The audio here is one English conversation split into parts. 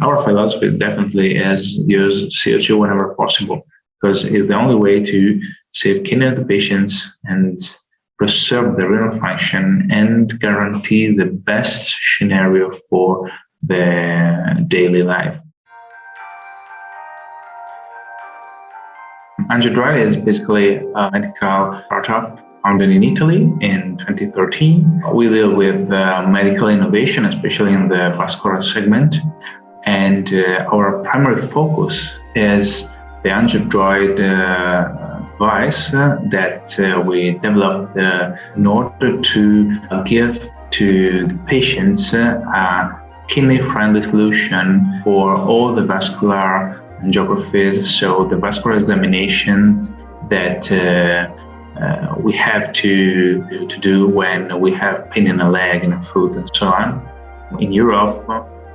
Our philosophy definitely is use CO2 whenever possible, because it's the only way to save kidney of the patients and preserve the renal function and guarantee the best scenario for the daily life. Angiodroid is basically a medical startup founded in Italy in 2013. We deal with medical innovation, especially in the vascular segment. And our primary focus is the Angiodroid device that we developed in order to give to the patients a kidney-friendly solution for all the vascular angiographies, so the vascular examinations that we have to do when we have pain in a leg, in a foot, and so on. In Europe,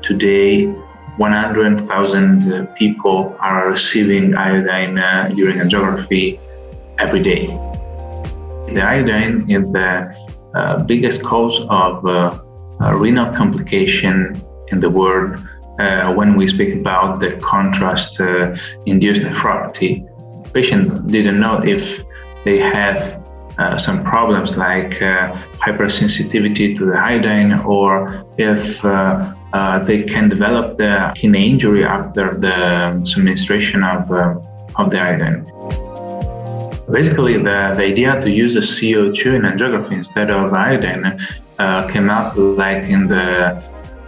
today, 100,000 people are receiving iodine during angiography every day. The iodine is the biggest cause of renal complication in the world. When we speak about the contrast-induced nephropathy, patients didn't know if they have some problems like hypersensitivity to the iodine, or if they can develop the kidney injury after the administration of the iodine. Basically, the idea to use a CO2 in angiography instead of iodine came up like in the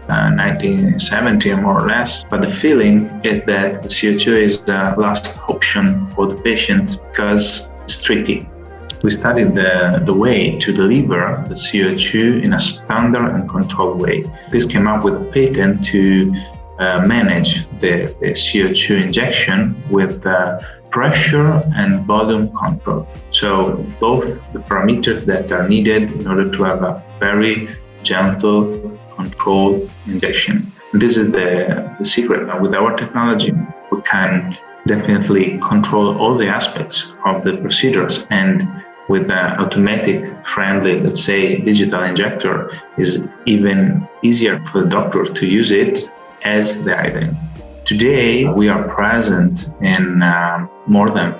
1970 more or less, but the feeling is that the CO2 is the last option for the patients because it's tricky. We studied the way to deliver the CO2 in a standard and controlled way. This came up with a patent to manage the CO2 injection with pressure and volume control. So both the parameters that are needed in order to have a very gentle, controlled injection. This is the secret. With our technology, we can definitely control all the aspects of the procedures, and with the automatic friendly, let's say, digital injector, is even easier for the doctor to use it as the iodine. Today, we are present in more than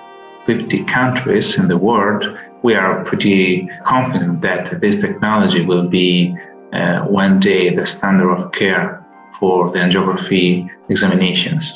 50 countries in the world. We are pretty confident that this technology will be one day the standard of care for the angiography examinations.